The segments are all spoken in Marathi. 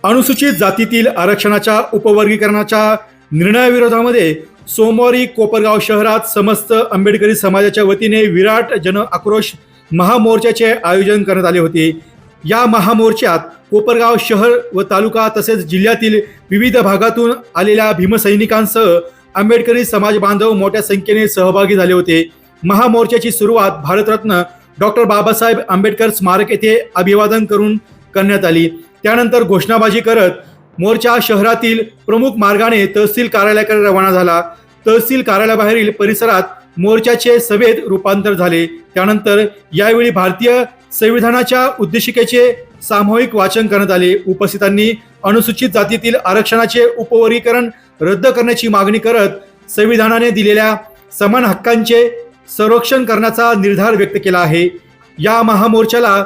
अनुसूचित जातीतील आरक्षणाच्या उपवर्गीकरणाच्या निर्णयाविरोधामध्ये सोमवारी कोपरगाव शहरात समस्त आंबेडकरी समाजाच्या वतीने विराट जन आक्रोश महामोर्चाचे आयोजन करण्यात आले होते। या महामोर्चात कोपरगाव शहर व तालुका तसेच जिल्ह्यातील विविध भागातून आलेल्या भीमसैनिकांसह आंबेडकरी समाज बांधव मोठ्या संख्येने सहभागी झाले होते। महामोर्चाची सुरुवात भारतरत्न डॉक्टर बाबासाहेब आंबेडकर स्मारक येथे अभिवादन करून करण्यात आली। त्यानंतर घोषणाबाजी करत मोर्चा शहरातील प्रमुख मार्गाने तहसील कार्यालयाकडे रवाना झाला। तहसील कार्यालयाबाहेरील परिसरात मोर्चाचे सभेत रूपांतर झाले। त्यानंतर यावेळी भारतीय संविधानाच्या उद्देशिकेचे सामूहिक वाचन करण्यात आले। उपस्थितांनी अनुसूचित जातीतील आरक्षणाचे उपवर्गीकरण रद्द करण्याची मागणी करत संविधानाने दिलेल्या समान हक्कांचे संरक्षण करण्याचा निर्धार व्यक्त केला आहे। या महामोर्चाला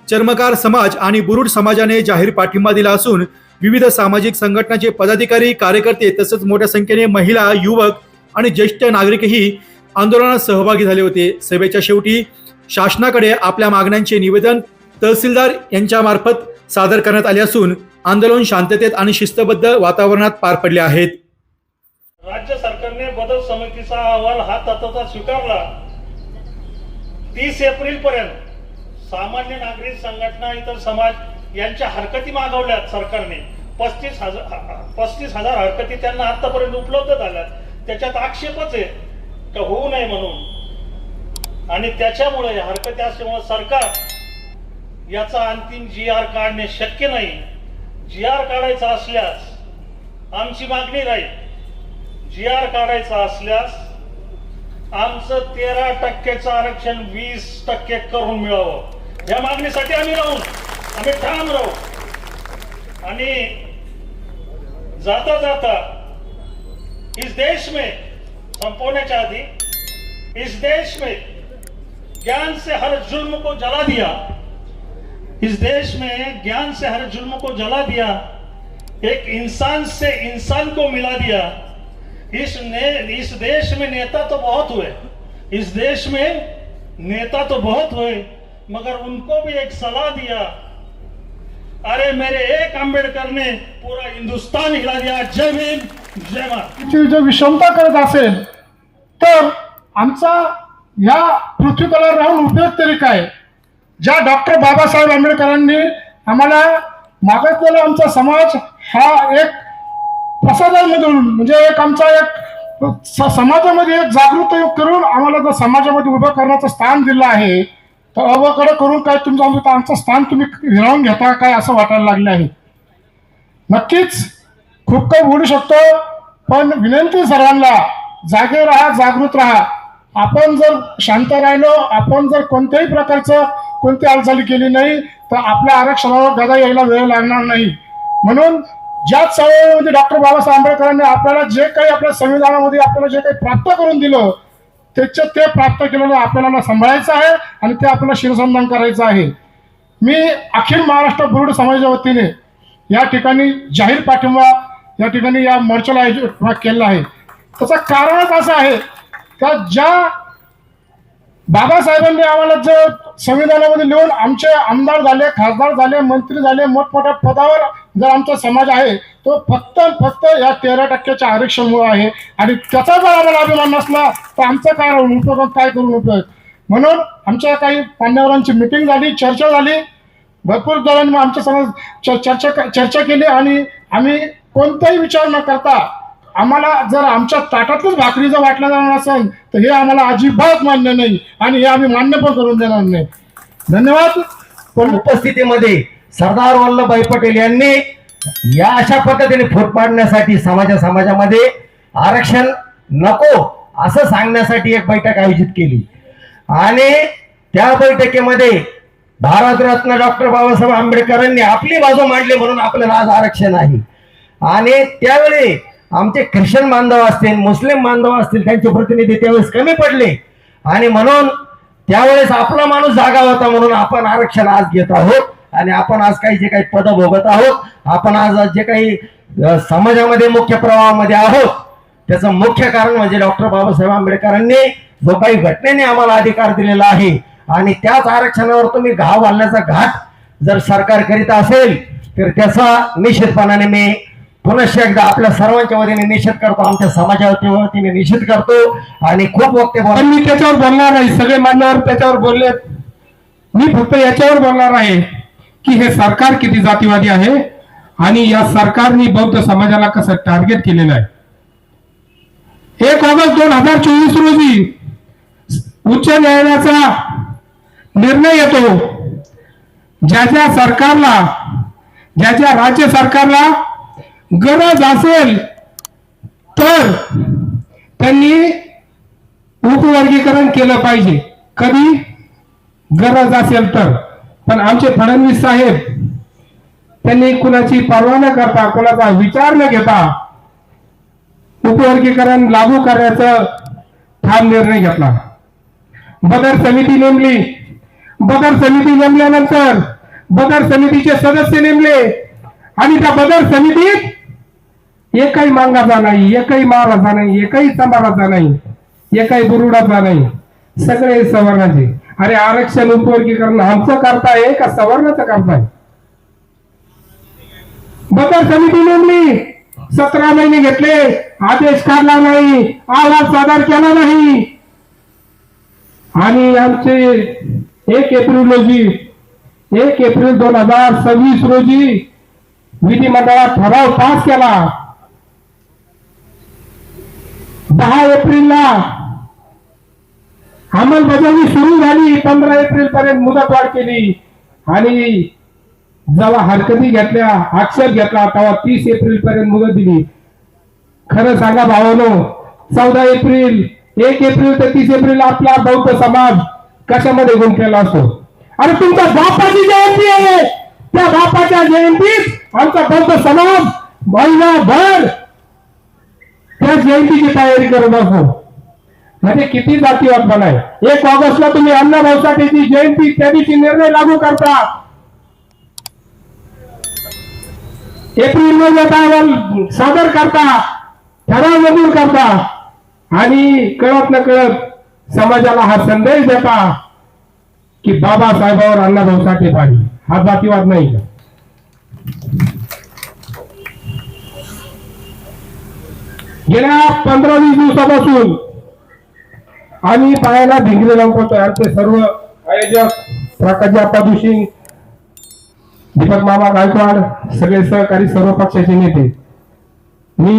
चर्मकार समाज आणि बुरुड समाजाने जाहीर पाठिंबा दिला असून विविध सामाजिक संघटनांचे पदाधिकारी कार्यकर्ते तसेच मोठ्या संख्येने महिला युवक आणि ज्येष्ठ नागरिकही आंदोलनात सहभागी झाले होते। सभेच्या शेवटी शासनाकडे आपल्या मागण्यांचे निवेदन तहसीलदार यांच्या मार्फत सादर करण्यात आले असून आंदोलन शांततेत आणि शिस्तबद्ध वातावरणात पार पडले आहेत। राज्य सरकारने बदल समितीचा अहवाल हातात स्वीकारला। 30 एप्रिल पर्यंत सामान्य नागरिक संघटना इतर समाज यांच्या हरकती मागवल्यात सरकारने। 35,000 हरकती त्यांना आतापर्यंत उपलब्ध झाल्यात। त्याच्यात आक्षेपच आहे का होऊ नये म्हणून, आणि त्याच्यामुळे हरकती असल्यामुळे सरकार याचा अंतिम GR काढणे शक्य नाही। GR काढायचा असल्यास आमची मागणी राहील, GR काढायचा असल्यास आमचं 13% आरक्षण 20% करून मिळावं, या मागणीसाठी आम्ही ठाम राहू। आणि जाता जाता इस देश में संपवण्याच्या आधी इस देश में ज्ञान से हर जुल्म को जला दिया, इस देश में ज्ञान से हर जुल्म को जला दिया, एक इंसान से इंसान को मिला दिया। इस देश में नेता तो बहुत हुए, इस देश में नेता तो बहुत हुए, मगर उनको भी एक सलाह दिया, अरे मेरे एक अंबेडकर ने पूरा हिंदुस्तान हिला दिया। जय भीम जय महाराष्ट्र। जो विषमता करत असेल तर आमचा या पृथ्वी तलावर राहून उपयोग तरी काय? ज्या डॉक्टर बाबासाहेब आंबेडकरांनी आम्हाला मागितलेला आमचा समाज हा एक प्रसादांमधून म्हणजे एक आमचा एक समाजामध्ये एक जागृत करून आम्हाला जर समाजामध्ये उभं करण्याचं स्थान दिलं आहे, तर अवकडे करून काय तुमचं आमचं स्थान तुम्ही हिरावून घेता काय असं वाटायला लागलं आहे। नक्कीच खूप काही बोलू शकतो, पण विनंती सर्वांना जागे राहा, जागृत राहा। आपण जर शांत राहिलो, आपण जर कोणत्याही प्रकारचं कोणती हालचाली केली नाही तर आपल्या आरक्षणावर गदा यायला वेळ लागणार नाही। म्हणून ज्याच चळवळीमध्ये डॉक्टर बाबासाहेब आंबेडकरांनी आपल्याला जे काही आपल्या संविधानामध्ये आपल्याला जे काही प्राप्त करून दिलं ते प्राप्त केलेलं आपल्याला सांभाळायचं आहे आणि ते आपल्याला शिरसंधान करायचं आहे। मी अखिल महाराष्ट्र बुरुड समाजाच्या वतीने या ठिकाणी जाहीर पाठिंबा या ठिकाणी या मोर्चाला आयोजित केलेला आहे। त्याचं कारणच असं आहे का ज्या बाबासाहेबांनी आम्हाला जे संविधानामध्ये लिहून आमचे आमदार झाले, खासदार झाले, मंत्री झाले, मोठमोठ्या पदावर जर आमचा समाज आहे तो फक्त या 13% आरक्षणामुळे आहे। आणि त्याचा जर आम्हाला अभिमान नसला तर आमचं काय उपयोग, काय करून उपयोग? म्हणून आमच्या काही मान्यवरांची मिटिंग झाली, चर्चा झाली, भरपूर जणांनी आमच्या समोर चर्चा केली आणि आम्ही कोणताही विचार न करता आम्हाला जर आमच्या ताटातलीच भाकरी जर वाटल्या जाणार असेल तर हे आम्हाला अजिबात मान्य नाही आणि हे आम्ही मान्य पण करून देणार नाही। धन्यवाद। पण उपस्थितीमध्ये सरदार वल्लभभाई पटेल यांनी या अशा पद्धतीने फूट पाडण्यासाठी समाजामध्ये आरक्षण नको असं सांगण्यासाठी एक बैठक आयोजित केली आणि त्या बैठकीमध्ये भारतरत्न डॉक्टर बाबासाहेब आंबेडकरांनी आपली बाजू मांडली म्हणून आपल्याला आज आरक्षण आहे। आणि त्यावेळी आमचे ख्रिश्चन बांधव असतील, मुस्लिम बांधव असतील, त्यांचे प्रतिनिधी त्यावेळेस कमी पडले आणि म्हणून त्यावेळेस आपला माणूस जागा होता म्हणून आपण आरक्षण आज घेत आहोत आणि आपण आज जे काही पद भोगत आहोत, आपण आज जे काही समाजामध्ये मुख्य प्रवाहामध्ये आहोत त्याचं मुख्य कारण म्हणजे डॉक्टर बाबासाहेब आंबेडकरांनी जो काही घटनेने आम्हाला अधिकार दिलेला आहे आणि त्याच आरक्षणावर तुम्ही घाव घालण्याचा घाट जर सरकार करीत असेल तर त्याचा निश्चितपणाने मी पुनश्च एकदा आपल्या सर्वांच्या वतीने निषेध करतो, आमच्या समाजाच्या वतीने निषेध करतो आणि खूप वक्तव्य पण मी त्याच्यावर बोलणार नाही, सगळे मान्यवर त्याच्यावर बोलले. मी फक्त याच्यावर बोलणार आहे की हे सरकार किती जातीवादी आहे आणि या सरकारने बौद्ध समाजाला कसं टार्गेट केलेलं आहे. 1 ऑगस्ट 2024 रोजी उच्च न्यायालयाचा निर्णय येतो. ज्या राज्य सरकारला गरज असेल तर त्यांनी उपवर्गीकरण केलं पाहिजे, कधी गरज असेल तर. पण आमचे फडणवीस साहेब त्यांनी कुणाची पर्वा न करता, कोणाचा विचार न घेता उपवर्गीकरण लागू करण्याचा ठाम निर्णय घेतला. बदर समिती नेमली. बदर समिती नेमल्यानंतर बदर समितीचे सदस्य नेमले आणि त्या बदर समितीत एकही मांगाचा नाही, एकही महाराजा नाही, एकही समाजाचा नाही, एकही बुरुडाचा नाही, सगळे सवर्णाचे. अरे आरक्षण उपवर्गीकरण आमचं करताय का सवर्णाचं करताय? बदर समिती नेमली, 17 महिने घेतले, आदेश काढला नाही, अहवाल सादर केला नाही आणि आमचे 1 एप्रिल 2026 रोजी विधिमंडळात ठराव पास केला. 10 एप्रिलला अंमलबजावणी सुरू झाली. 15 एप्रिल पर्यंत मुदतवाढ केली आणि जेव्हा हरकती घेतल्या, आक्षेप घेतला, तेव्हा 30 एप्रिल पर्यंत मुदत दिली. खरं सांगा भावानो, 14 एप्रिल 1 एप्रिल ते 30 एप्रिल आपला बौद्ध समाज कशामध्ये गुंतलेला असतो? अरे तुमच्या बापाची जयंती आहे, त्या बापाच्या जयंतीत आमचा बौद्ध समाज महिनाभर त्या जयंतीची तयारी करत असतो. म्हणजे किती जातीवादपणा आहे. 1 ऑगस्टला तुम्ही अण्णाभाऊ साठेची जयंती, त्या दिवशी निर्णय लागू करता. एप्रिल महिन्यात अहवाल सादर करता, ठराव मंजूर करता आणि कळत न कळत समाजाला हा संदेश देता की बाबासाहेबांवर अण्णाभाऊ साठे पाहिजे. हा जातीवाद नाही का? गेल्या 15-20 दिवसापासून आम्ही पायाला भिंगरे लावतोय. आमचे सर्व आयोजक प्रकाश पादुशी, दीपक मामा गायकवाड, सगळे सहकारी, सर्व पक्षाचे नेते, मी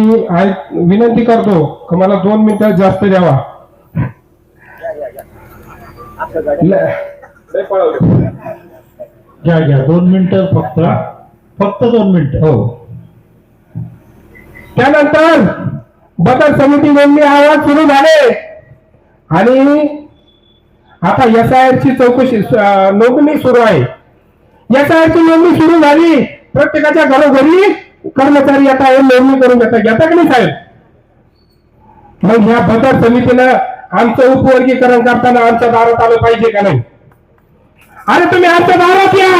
विनंती करतो की मला 2 मिनिटं जास्त द्यावा. घ्या 2 मिनिटं फक्त 2 मिनिटं. हो. त्यानंतर बदर समिती नेमणी, अहवाल सुरू झाले आणि आता SIR ची चौकशी, नोंदणी सुरू आहे. SIR ची नोंदणी सुरू झाली. प्रत्येकाच्या घरोघरी कर्मचारी आता नोंदणी करून घेता की नाही साहेब? मग ह्या बदर समितीनं आमचं उपवर्गीकरण करताना आमच्या दारात आलं पाहिजे का नाही? अरे तुम्ही आमच्या दारात या,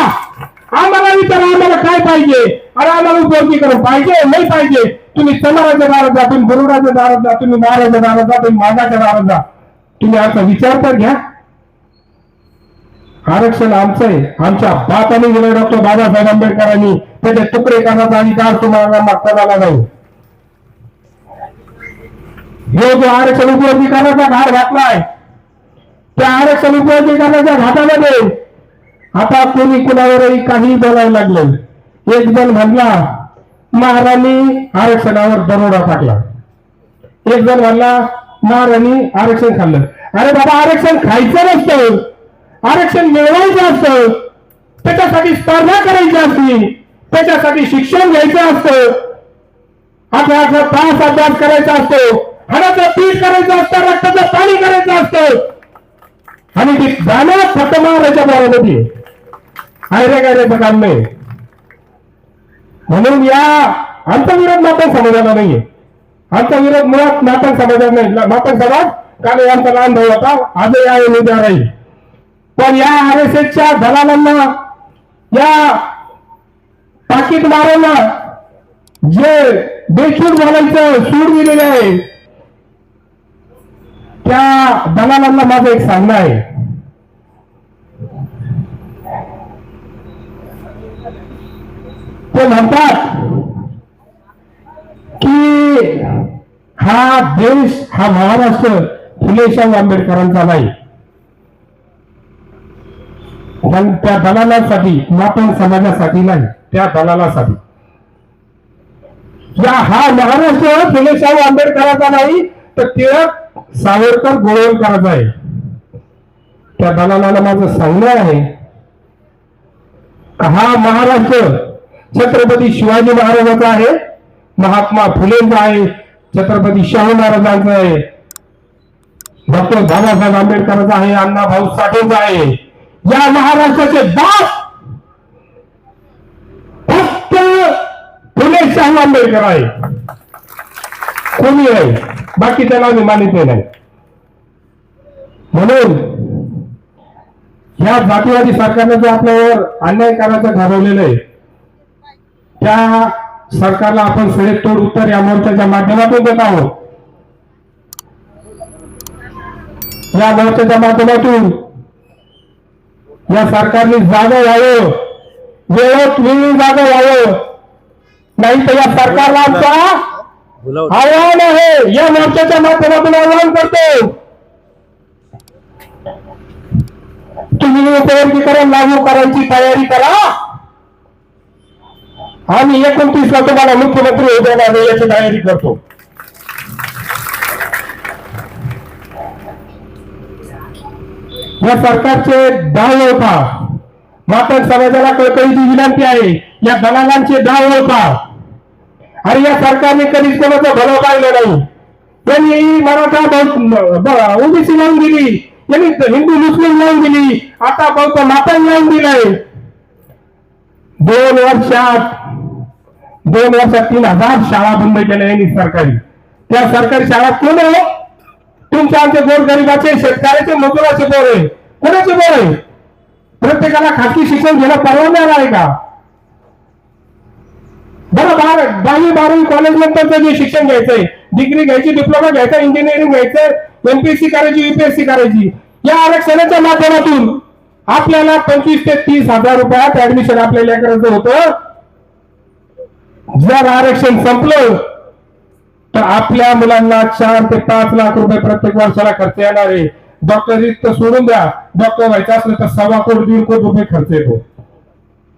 आम्हाला विचारा आम्हाला काय पाहिजे. अरे आम्हाला उपवर्गीकरण पाहिजे नाही पाहिजे, तुम्ही समाजाच्या दारात जा, तुम्ही बरोडाच्या दारात जा, तुम्ही महाराजाच्या दारात जा, तुम्ही मागाच्या दारात जा, तुम्ही आमचा विचार तर घ्या. आरक्षण आमचं आहे, आमच्या बापाने दिलं, डॉक्टर बाबासाहेब आंबेडकरांनी. त्याचे तुकडे करण्याचा अधिकार तुम्हाला मागताना नाही. हे जो आरक्षण उपवर्गीकरणाचा घाट घातलाय, त्या आरक्षण उपवर्गीकरणाच्या घाटामध्ये आता कोणी कुणावरही काही बोलायला लागलं. एक जण म्हणला महाराणी आरक्षणावर दरोडा टाकला, एक जण म्हणला महाराणी आरक्षण खाल्लं. अरे बाबा, आरक्षण खायचं नसतं, आरक्षण मिळवायचं असतं, त्याच्यासाठी स्पर्धा करायची असते, त्याच्यासाठी शिक्षण घ्यायचं असतं, 18 तास अभ्यास करायचा असतो, हाडाचं पीठ करायचं असतं, रक्ताचं पाणी करायचं असतं आणि ती गाणं फक्त मारायच्या बरोबर आयरे काम नाही. म्हणून या आमचा विरोध मातंग समाजाला नाहीये. आमचा विरोध मुळात मातंग समाजाला नाही. मातंग समाज काल आमचा लहान भाऊ होता, आजही आहे, उद्या राहील. पण या RSSच्या दलालांना, या पाकिट मारांना जे बेछूट बोलायचं सूड दिलेलं आहे, त्या दलालांना माझं एक सांगणं आहे. ते म्हणतात की हा देश, हा महाराष्ट्र फुले शाहू आंबेडकरांचा नाही, पण त्या दलालासाठी, मातंग समाजासाठी नाही, त्या दलालासाठी. हा महाराष्ट्र फुले शाहू आंबेडकरांचा नाही, तर टिळक सावरकर गोळवलकरांचा आहे. त्या दलालाला माझं सांगणं आहे, हा महाराष्ट्र छत्रपती शिवाजी महाराजांचा आहे, महात्मा फुलेंचा आहे, छत्रपती शाहू महाराजांचा आहे, डॉक्टर बाबासाहेब आंबेडकरांचा आहे, अण्णाभाऊ साठेंचा आहे. या महाराष्ट्राचे बाप फक्त फुले शाहू आंबेडकर आहे, कोणी आहे, बाकी त्याला आम्ही मानित नाही. म्हणून ह्या जातीवादी सरकारने जो आपल्यावर अन्याय करायचं ठरवलेलं आहे, त्या सरकारला आपण सडेतोड उत्तर या मोर्चाच्या माध्यमातून देत आहोत. या मोर्चाच्या माध्यमातून या सरकारने जागा व्हावं, वेळोत वेळी जागा व्हावं, नाही तर या सरकारला आमचा आव्हान आहे. या मोर्चाच्या माध्यमातून आव्हान करतो, तुम्ही उपवर्गीकरण लागू करायची तयारी करा. आम्ही 29ला तुम्हाला मुख्यमंत्री होऊ देणार नाही याची तयारी करतो. या सरकारचे डाव ओळखा, मातंग समाजाला कळकळीची विनंती आहे, या दलालांचे डाव ओळखा. आणि या सरकारने कधीच कोणाचं भलं पाहिलं नाही. त्यांनी मराठा ओबीसी लावून दिली, यांनी हिंदू मुस्लिम लावून दिली, आता बौद्ध मातंग लावून दिलाय. 2 वर्षात 3,000 शाळा बंद केल्या यांनी सरकारी. त्या सरकारी शाळा कोण आहे? तुमच्या आमचे गोरगरिबाचे, शेतकऱ्याचे, मजुराचे पोर आहे. कोणाचे पोर आहे? प्रत्येकाला खासगी शिक्षण घेणं परवानगी आहे का? बरं, 10वी-12वी कॉलेज नंतरचं जे शिक्षण घ्यायचंय, डिग्री घ्यायची, डिप्लोमा घ्यायचा, इंजिनिअरिंग घ्यायचं, एमपीएससी करायची, युपीएससी करायची, या आरक्षणाच्या माध्यमातून आपल्याला 25,000 ते 30,000 रुपयात ऍडमिशन आपल्याला करायचं होतं. जर आरक्षण संपलं तर आपल्या मुलांना 4 ते 5 लाख रुपये प्रत्येक वर्षाला खर्च येणार आहे. डॉक्टरी तर सोडून द्या, डॉक्टर व्हायचं असलं तर 1.25 कोटी 1.5 कोटी रुपये खर्च येतो.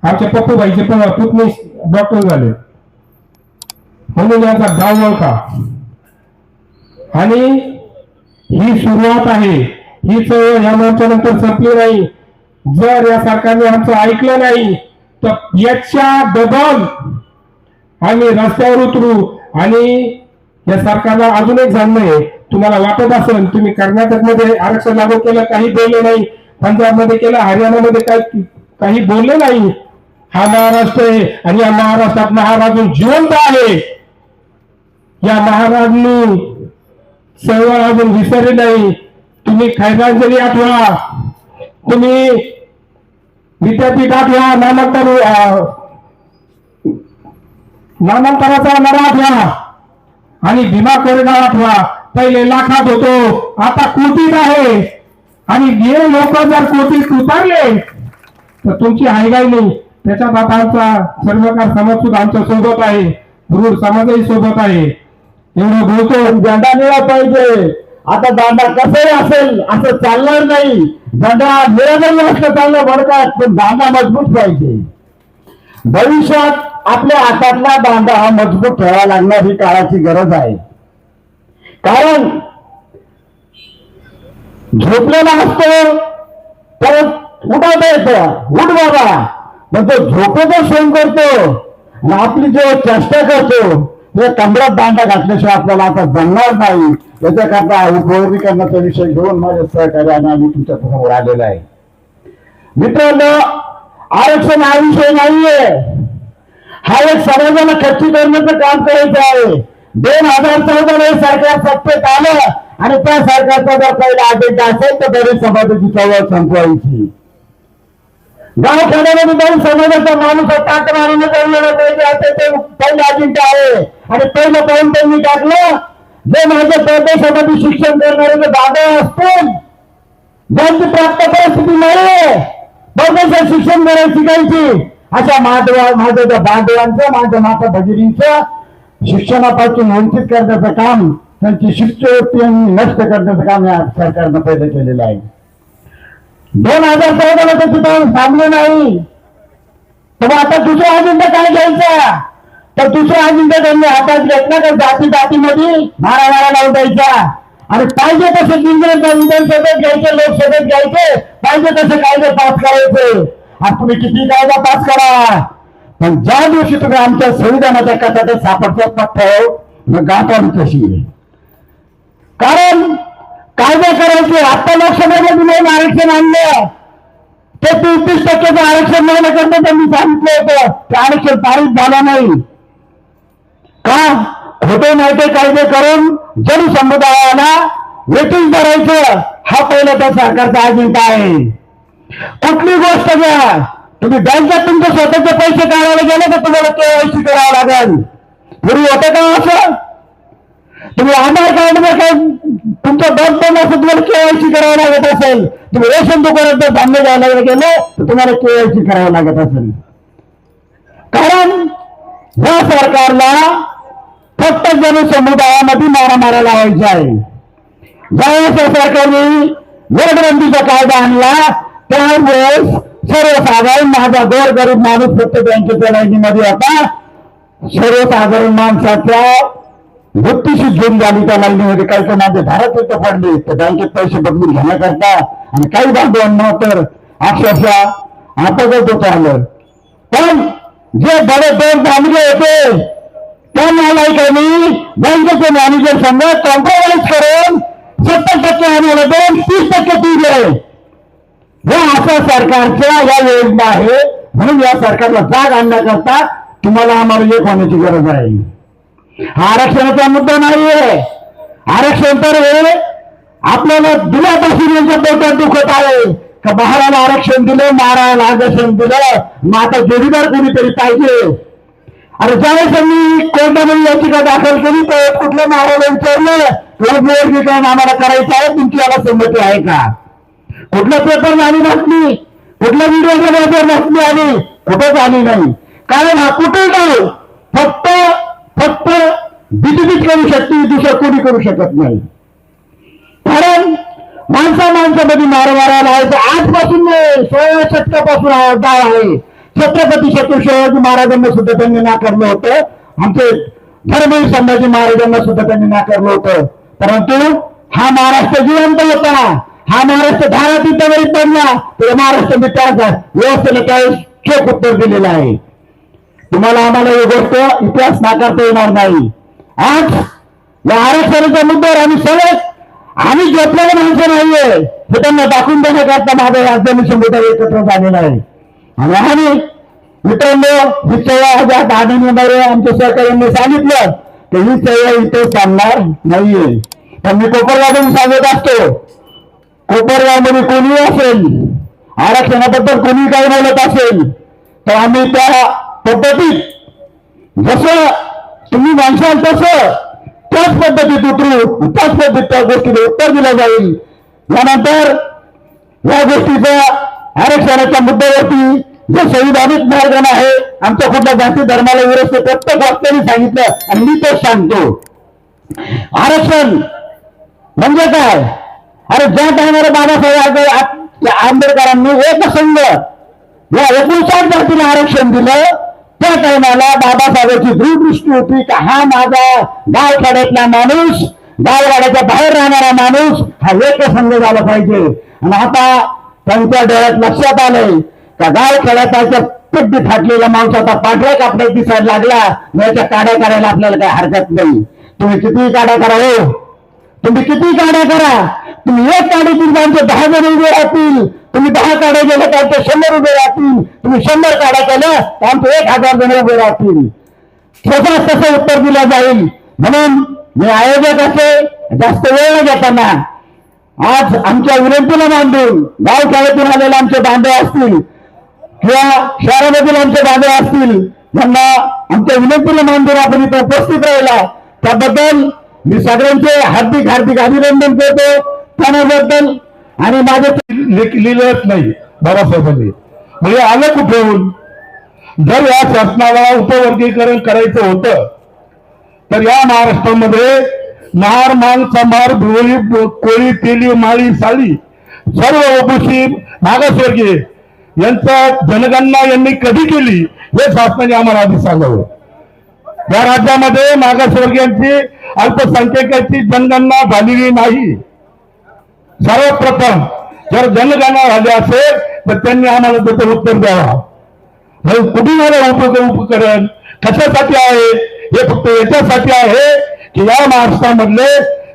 आमच्या पप्पू भाईचे पण पुतणे डॉक्टर झाले. म्हणून यांचा डाव ओळखा. आणि ही सुरुवात आहे, ही चळवळ या मोर्चानंतर संपली नाही. जर या सरकारने आमचं ऐकलं नाही तर याच्या डबल आम्ही रस्त्यावर उतरू. आणि या सरकारला अजून एक सांगणं आहे, तुम्हाला वाटत असेल तुम्ही कर्नाटकमध्ये आरक्षण लागू केलं, काही बोलले नाही, पंजाबमध्ये केलं, हरियाणामध्ये काही बोलले नाही. हा महाराष्ट्र आहे आणि या महाराष्ट्रात महाराज जिवंत आहे. या महाराजांनी चळवळ अजून विसरली नाही. तुम्ही खैरांजली आठवा, तुम्ही विद्यापीठ आठवा, नामांतराचा लढा आठवा आणि भीमा कोरेगाव आठवा. पहिले लाखात होतो, आता कोटीत आहे. आणि हे लोक जर कोटीत उतरले तर तुमची हायगाई नाही. त्याच्यात आता आमचा सर्वकार समाज सुद्धा आमच्या सोबत आहे, गुरुड समाजही सोबत आहे. एवढं बोलतो, दांडा मिळाला पाहिजे. आता दांडा कसंही असेल असं चालणार नाही. दांडा निरागरी असं चाललं भडकात, पण दांडा मजबूत पाहिजे. भविष्यात आपल्या हातातला दांडा हा मजबूत ठेवावा लागणार, ही काळाची गरज आहे. कारण झोपलेला असतो परत उठवता येतं, उठ बाबा, पण तो झोपेचा सोंग करतो आणि आपली जो चेष्टा करतो ते कमरात दांडा घातल्याशिवाय आपल्याला आता जमणार नाही. याच्याकरता उपवर्गीकरणाचा विषय घेऊन माझ्या सहकार्याने आम्ही तुमच्या समोर आलेला आहे. मित्रांनो, आरक्षण हा विषय नाहीये, हा एक समाजाला खच्ची करण्याचं काम करायचं आहे. 2014 हे सरकार सत्तेत आलं आणि त्या सरकारचा जर पहिला अजेंडा असेल तर दलित समाजाची चळवळ संपवायची. गावखेड्यामध्ये जाऊन समाजाचा माणूस ताक मारून पाहिजे असे ते पहिला अजेंडा आहे. आणि पहिलं पाऊल त्यांनी टाकलं, जे माझ्या परदेशामध्ये शिक्षण करणारे जे दादा असतील, ज्यांची प्राप्त परिस्थिती नाही परदेशात शिक्षण करायला शिकायची, अशा माझ्या बांधवांचं, माझ्या माता भगिनींचं शिक्षणापासून वंचित करण्याचं काम, त्यांची शिष्यवृत्ती नष्ट करण्याचं काम या सरकारनं पहिलं केलेलं आहे. 2014ला तर तिथं थांबले नाही. तर आता दुसरा अजेंडा काय घ्यायचा? तर दुसरा अजेंडा त्यांनी हातात घेतला तर जातीमध्ये मारामारा लावून द्यायचा आणि पाहिजे तसे विधानसभेत घ्यायचे, लोकसभेत घ्यायचे, पाहिजे तसे कायदे पास करायचे. आज तुम्ही किती कायदा पास करा, पण ज्या दिवशी तुम्ही आमच्या संविधानाच्या कथात सापडतात पठ्ठाव मग गाठा कशी आहे. कारण कायदे करायचे. आता लोकसभेमध्ये नवीन आरक्षण आणलं ते 33% आरक्षण मिळण्याकरता त्यांनी सांगितलं होतं. ते आरक्षण पारित झालं नाही का? खोटे नाहीते कायदे करून जनसमुदायाला वेटिंग करायचं हा पहिला त्या सरकारचा अजेंडा आहे. कुठली गोष्ट घ्या, तुम्ही बँकेत तुमचे स्वतःचे पैसे काढायला गेले तर तुम्हाला केवायसी करावं लागेल. पूर्वी होतं का असं? तुम्ही आधार कार्डवर काय तुमचं बँक असं तुम्हाला केवायसी करावं लागत असेल. तुम्ही रेशन दुकानात जर धान्य घ्यायला गेले तर तुम्हाला केवायसी करावं लागत असेल. कारण या सरकारला फक्त जनसमुदायामध्ये मारामारा लावायचा आहे. ज्यावेळेस या सरकारने नोटबंदीचा कायदा आणला त्यावेळेस सर्वसाधारण माझा गोरगरीब माणूस फक्त बँकेच्या लाईनीमध्ये होता. सर्वसाधारण माणसाच्या वृत्तीशी झूम झाली त्या लाईनीमध्ये. काही तर माझे धारक तिथं पडले तर बँकेत पैसे बदलून घेण्याकरता आणि काही बांधवांना तर अक्षरशः अपघात होत आलं. पण जे बडे दोन बांधले होते त्या नालायकांनी बँकेचे मॅनेजर संघ कॉम्प्रोमाइज करून 70% आम्हाला 30% दिले. हे असं सरकारच्या या योजना आहे. म्हणून या सरकारला जाग आणण्याकरता तुम्हाला आम्हाला एक होण्याची गरज आहे. हा आरक्षणाचा मुद्दा नाहीये. आरक्षण तर हे आपल्याला दिल्यापासून यांच्या पोटात दुखत आहे का महाराला आरक्षण दिलं, महाराला आरक्षण दिलं, मग आता जोडीदार कोणीतरी पाहिजे. अरे ज्यावेळेस त्यांनी कोर्टामध्ये याचिका दाखल केली तर कुठल्या महाराला विचारलं निवडणूक आम्हाला करायचं आहे, तुमची याला संमती आहे का? कुठल्या पेपर आली नसली, कुठल्या व्हिडिओच्या बाजार नसली आली, कुठंच आली नाही. कारण हा कुठे जाऊ फक्त बिजबीज करू शकते, दुसरं कोणी करू शकत नाही. कारण माणसामध्ये मारामारा लावायचं आजपासून नाही, 16व्या शतकापासून हा डाव आहे. छत्रपती शिवाजी महाराजांना सुद्धा त्यांनी नाकारलं होतं. आमचे धर्मवीर संभाजी महाराजांना सुद्धा त्यांनी नाकारलं होतं. परंतु हा महाराष्ट्र जिवंत होता. हा महाराष्ट्र धारातीर्थावरी पडला तर महाराष्ट्र त्या व्यवस्थेला त्यावेळेस चोख उत्तर दिलेलं आहे. तुम्हाला आम्हाला ही गोष्ट इतिहास नाकारता येणार नाही. आज या आरक्षणाच्या मुद्द्यावर आम्ही घेतलेले माणसं नाहीये हे त्यांना दाखवून देण्याकरता माझा राजधानी समुदाय एकत्र झालेला आहे. आणि आम्ही मित्रांनो ही सेवा ज्या दादांनी आमच्या सहकार्यांनी सांगितलं की ही सेवा इथे चालणार नाहीये. पण मी कोपरगावमध्ये सांगत असतो, कोपरगावमध्ये कोणी असेल आरक्षणाबद्दल कोणी काही बोलत असेल तर आम्ही त्या पद्धतीत जसं तुम्ही म्हणशाल तसं त्याच पद्धतीत उतरू, त्याच पद्धतीत त्या गोष्टीला उत्तर दिलं जाईल. यानंतर या गोष्टीच्या आरक्षणाच्या मुद्द्यावरती जे संविधानिक मार्गाने आहे, आमच्या कुठल्या जाती धर्माला विरोध प्रत्येक वक्त्यांनी सांगितलं आणि मी तेच सांगतो. आरक्षण म्हणजे काय? अरे ज्या टायमाला बाबासाहेब आंबेडकरांनी एकसंघ या 59 जातीला आरक्षण दिलं त्या टायमाला बाबासाहेबांची दूरदृष्टी होती की हा माझा गावखेड्यातला माणूस, गाववाड्याच्या बाहेर राहणारा माणूस हा एकसंघ झाला पाहिजे. आणि आता त्यांच्या डोळ्यात लक्षात आलंय का गावखेड्याच्या पिड्डी फाटलेल्या माणसाचा पांढऱ्या कापड्यात दिसायला लागला, याच्या काड्या करायला आपल्याला काही हरकत नाही. तुम्ही किती काड्या करा, हो तुम्ही किती काड्या करा, तुम्ही एक काढीतील आमचे 10 जण उभे राहतील, तुम्ही 10 काढ्या गेले तर आमचे 100 उभे राहतील, तुम्ही 100 काढ्या केल्या तर आमचे 1000 जण उभे राहतील. तसं उत्तर दिलं जाईल. म्हणून मी आयोजक असे जास्त वेळ न घेताना आज आमच्या विनंतीला मांडून गावखेड्यातून आलेले आमचे बांधव असतील किंवा शहरामधील आमचे बांधव असतील यांना आमच्या विनंतीला मांडून आपण इथे उपस्थित राहिला त्याबद्दल मी सगळ्यांचे हार्दिक अभिनंदन करतो. त्याबद्दल आणि माझे लिहिलंच नाही बाबासाहेबांनी म्हणजे आलं कुठून? जर या शासनाला उपवर्गीकरण करायचं होतं तर या महाराष्ट्रामध्ये महार मान समार भिवळी कोळी तेली माळी साळी सर्व ओबीसी मागासवर्गीय यांचा जनगणना यांनी कधी केली हे शासनाने आम्हाला आधी सांगावं. या राज्यामध्ये मागासवर्गीयांची अल्पसंख्याकांची जनगणना झालेली नाही. सर्वप्रथम जर जनगणना झाली असेल तर त्यांनी आम्हाला त्याचं उत्तर द्यावा. कुठे झालं उपकरण कशासाठी आहे? हे फक्त याच्यासाठी आहे की या महाराष्ट्रामधले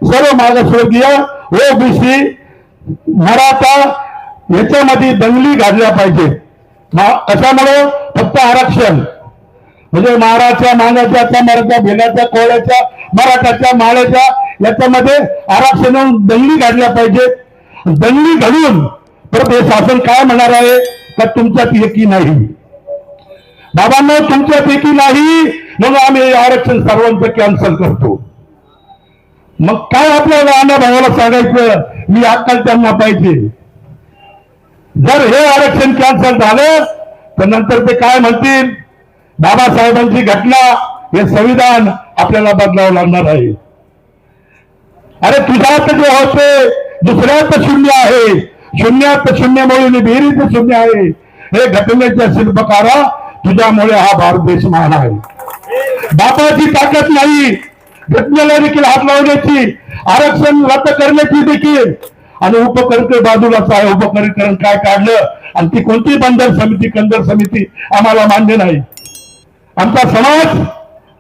सर्व मागासवर्गीय ओबीसी मराठा याच्यामध्ये दंगली घातल्या पाहिजे. कशामुळे? फक्त आरक्षण म्हणजे महाराच्या मागाच्या मराठा भेलाच्या कोळ्याच्या मराठाच्या माळ्याच्या याच्यामध्ये आरक्षण दंगली घातल्या पाहिजे. दंगली घालून परत हे शासन काय म्हणणार आहे का तुमच्यात एकी नाही. बाबांना तुमच्यात एकी नाही म्हणून आम्ही आरक्षण सर्वांचं कॅन्सल करतो. मग काय आपल्याला अण्णा भावाला सांगायचं? मी अक्कल त्यांना पाहिजे. जर हे आरक्षण कॅन्सल झालं तर नंतर ते काय म्हणतील? बाबासाहेबांची घटना हे संविधान आपल्याला बदलावं लागणार आहे. अरे तुझ्यात जे होते दुसऱ्यात शून्य आहे, शून्यात शून्य मिळून बेरीज शून्य आहे. हे घटनेच्या शिल्पकारा तुझ्यामुळे हा भारत देश महान आहे. बापाची ताकद नाही घटनेला देखील हात लावण्याची, आरक्षण रद्द करण्याची देखील. आणि उपकरण बाजूलाच आहे. उपकरण काय काढलं आणि ती कोणती बंदर समिती कंदर समिती आम्हाला मान्य नाही. आमचा समाज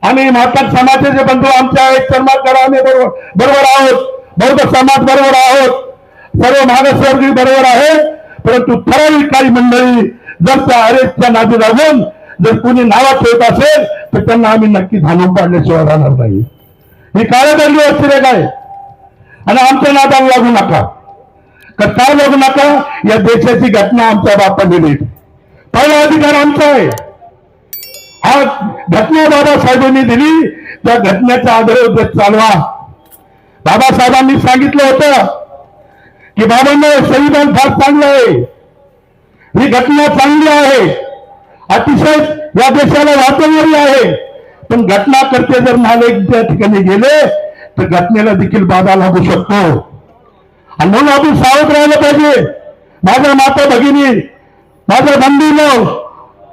आणि मातक समाजाचे बंधू आमचे आहेत. शर्माकर आम्ही बरोबर आहोत, बौद्ध समाज बरोबर आहोत, सर्व मागासवर्गीय बरोबर आहे. परंतु ठराविक काही मंडळी जर त्या अरेस्टच्या नादी लागून जर कोणी नावात ठेवत असेल तर त्यांना आम्ही नक्की धानून पाडल्याशिवाय राहणार नाही. ही काळेदंडी असते काय? आणि आमच्या नादाला लागू नका. का लागू नका? या देशाची घटना आमच्या बापाने दिली. पहिला अधिकार आमचा आहे. हा घटना बाबासाहेबांनी दिली, त्या घटनेचा आदर चालवा. बाबासाहेबांनी सांगितलं होतं की बाबांना संविधान फार चांगलं आहे, ही घटना चांगली आहे, अतिशय या देशाला वाचवणारी आहे. पण घटना करते जर नालायक त्या ठिकाणी गेले तर घटनेला देखील बाधा लागू शकतो. आणि म्हणून आपण सावध राहिलं पाहिजे. माझ्या माता भगिनी, माझ्या बंधूंनो,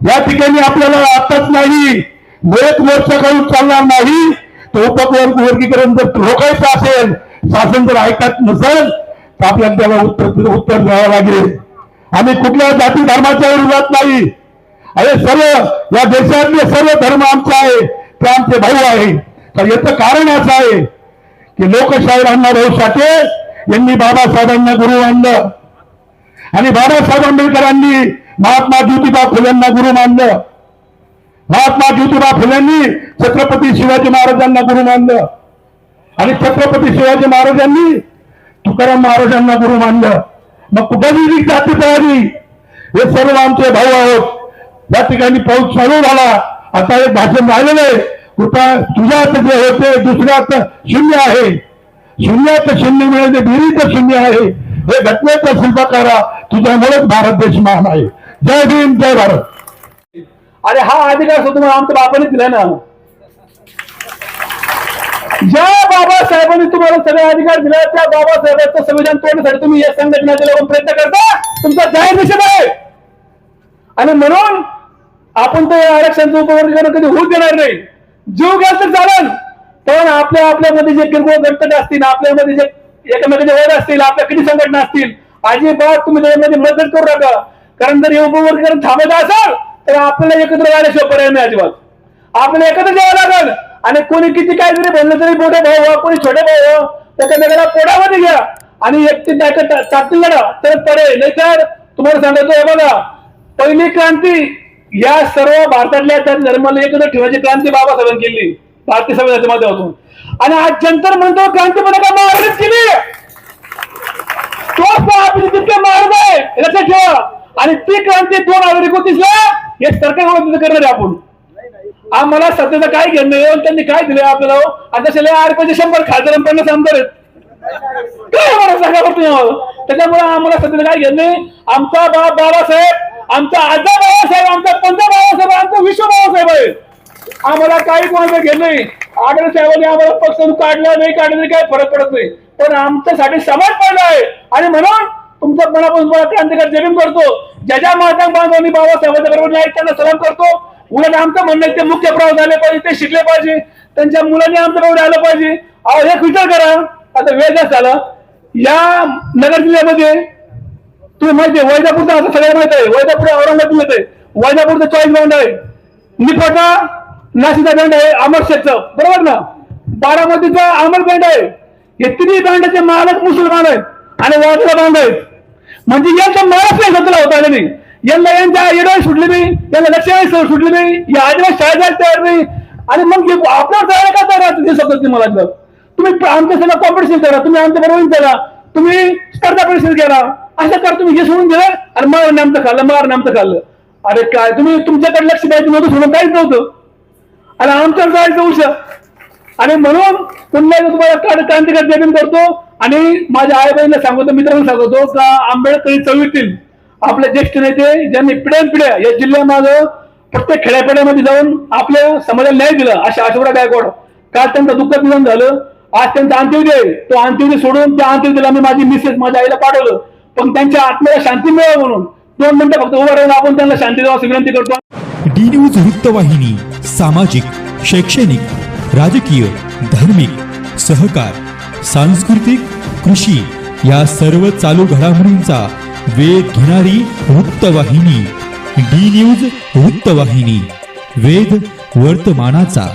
या ठिकाणी आपल्याला आताच नाही एक मोर्चा करून चालणार नाही. तो उपवर्गीकरण जर रोखायचं असेल, शासन जर ऐकत नसेल तर आपल्याला त्याला उत्तर द्यावं लागेल. आम्ही कुठल्या जाती धर्माच्या विरोधात नाही. अरे सर्व या देशातले सर्व धर्म आमचे आहे, ते आमचे भाऊ आहे. तर याचं कारण असं आहे की लोकशाहीर अण्णाभाऊ साठे यांनी बाबासाहेबांना गुरु मानलं आणि बाबासाहेब आंबेडकरांनी महात्मा ज्योतिबा फुलेंना गुरु मानलं. महात्मा ज्योतिबा फुलेंनी छत्रपती शिवाजी महाराजांना गुरु मानलं आणि छत्रपती शिवाजी महाराजांनी तुकाराम महाराजांना गुरु मानलं. मग कुठेही जाती पळाली. हे सर्व आमचे भाऊ आहोत. या ठिकाणी पाऊस चालू झाला. आता एक भाषण राहिलेलं आहे. कुठं तुझ्यात जे होते दुसऱ्यात शून्य आहे, शून्यात शून्य मिळते बेरीज शून्य आहे. हे घटनेचा शिल्पकारा तुझ्यामुळेच भारत देश महान आहे. जय भीम, जय भारत. अरे हा अधिकार तुम्हाला आमच्या बापाने दिला ना. ज्या बाबासाहेबांनी तुम्हाला सगळे अधिकार दिले त्या बाबासाहेबांचं संविधान तोडण्यासाठी तुम्ही या संघटनेचे लोक प्रयत्न करता. तुमचा जाहीर निषेध आहे. आणि म्हणून आपण ते आरक्षणाचं उपवर्गीकरण कधी होऊ देणार नाही. जीव घ्याल तर चालेल, पण आपल्यामध्ये जे किरकोळ गटतट असतील, आपल्यामध्ये जे एकमेकांचे वैर असतील, आपल्या किती संघटना असतील, अजिबात तुम्ही त्यामध्ये मदत करू नका. कारण जर हे उपवर्गीकरण थांबायचं असेल तर आपल्याला एकत्र राहण्याशिवाय पर्याय नाही. अजिबात आपल्याला एकत्र जावं लागेल. आणि कोणी किती काय जरी बोललं तरी मोठे भाऊ कोणी छोटे भाऊ त्याच्या पोटामध्ये घ्या आणि एकटी टाकतील ना तर पर्याय नाही. तर तुम्हाला सांगायचं बघा, पहिली क्रांती या सर्व भारतातल्या त्या धर्माला एकत्र ठेवायची क्रांती बाबासाहेबांनी केली भारतीय संविधानाच्या माध्यमातून. आणि आज जंतर म्हणतो क्रांती पण का महाराज केली, तोच आपली तितके महाराज आहे लक्षात ठेवा. आणि ती क्रांती 2029ला हे सरकार करणार आहे. आपण आम्हाला सध्याचं काय घेणं त्यांनी काय दिलं आपल्याला. आता 100 खासदार 50 आमदार आहेत. काय मला सांगा बरं तुम्ही आम्हाला? त्याच्यामुळे आम्हाला सध्या काय घेत नाही. आमचा बाप बाबासाहेब, आमचा आजा बाबासाहेब, आमचा पंत बाबासाहेब, आमचा विश्व बाबासाहेब आहे. आम्हाला काही कोणाचं घेत नाही. आढळ साहेबांनी आम्हाला पक्ष काढला नाही काढलं तरी काही फरक पडत नाही, पण आमच्यासाठी समाज पहिला आहे. आणि म्हणून तुमच्या मनापासून मला क्रांतिकारी जय भीम करतो. ज्या माता बांधवांनी बाबासाहेबांच्या बरोबर नाही त्यांना सलाम करतो. उलट आमचं म्हणणं आहे ते मुख्य प्रवाह झाले पाहिजे, ते शिकले पाहिजे, त्यांच्या मुलांनी आमच्या बरोबर आलं पाहिजे. अहो एक विचार करा, आता वेळ जास्त झाला. या नगर जिल्ह्यामध्ये तुम्ही माहिती आहे वैजापूरचा आता सगळ्यांना माहित आहे, वैजापूर औरंगाबाद जिल्ह्यात आहे. वैजापूरचा 40 बँड आहे, निफाडचा नाशिकचा बँड आहे, अमर शेखचा बरोबर ना, बारामतीचा अमर बँड आहे. हे तिन्ही बँडाचे मालक मुसलमान आहेत आणि वाजला बँड आहेत. म्हणजे यांचा मालक नाही स्वतःला होता आले नाही, यांना यांच्या येडोळे सुटले नाही, यांना लक्षात सुटले नाही, या आदिवासी शाळेत जायला तयार नाही. आणि मग आपल्याला जायला का तयार ते स्वतःच मला तुम्ही आमच्या सगळं कॉम्पिटिशन करा, तुम्ही आमच्या बरोबर करा, तुम्ही स्पर्धा परीक्षा करा, असं करा. तुम्ही हे सोडून दिलं आणि मार आमचं खाल्लं, मार आमचं खाल्लं. अरे काय तुम्ही तुमच्याकडे लक्ष द्यायचं नव्हतं, सोडून काहीच नव्हतं आणि आमच्याकडे जायचं उशा. आणि म्हणून पुन्हा तुम्हाला क्रांतिकारी जय भीम करतो. आणि माझ्या आई बहिणीला सांगतो, मित्रांना सांगतो का आंबेडकरी चळवळीतील आपले ज्येष्ठ नेते ज्यांनी पिढ्यानपिढ्या या जिल्ह्यामागं प्रत्येक खेड्यापाड्यामध्ये जाऊन आपल्या समाजाला न्याय दिला, अशा आशुराव गायकवाड काल त्यांचं दुःखद निधन झालं. आज त्यांचा अंत्यविधी आहे. तो अंत्यविधी सोडून त्या अंत्यविधीला मी माझी मिसेस माझ्या आईला पाठवलं, पण त्यांच्या आत्म्याला शांती मिळावं म्हणून 2 मिनिटं फक्त उभं राहून आपण त्यांना शांती द्यावा अशी विनंती करतो. डी न्यूज वृत्तवाहिनी सामाजिक, शैक्षणिक, राजकीय, धार्मिक, सहकार, सांस्कृतिक, कृषी या सर्व चालू घडामोडींचा वेध घेणारी वृत्तवाहिनी. डी न्यूज वृत्तवाहिनी, वेध वर्तमानाचा.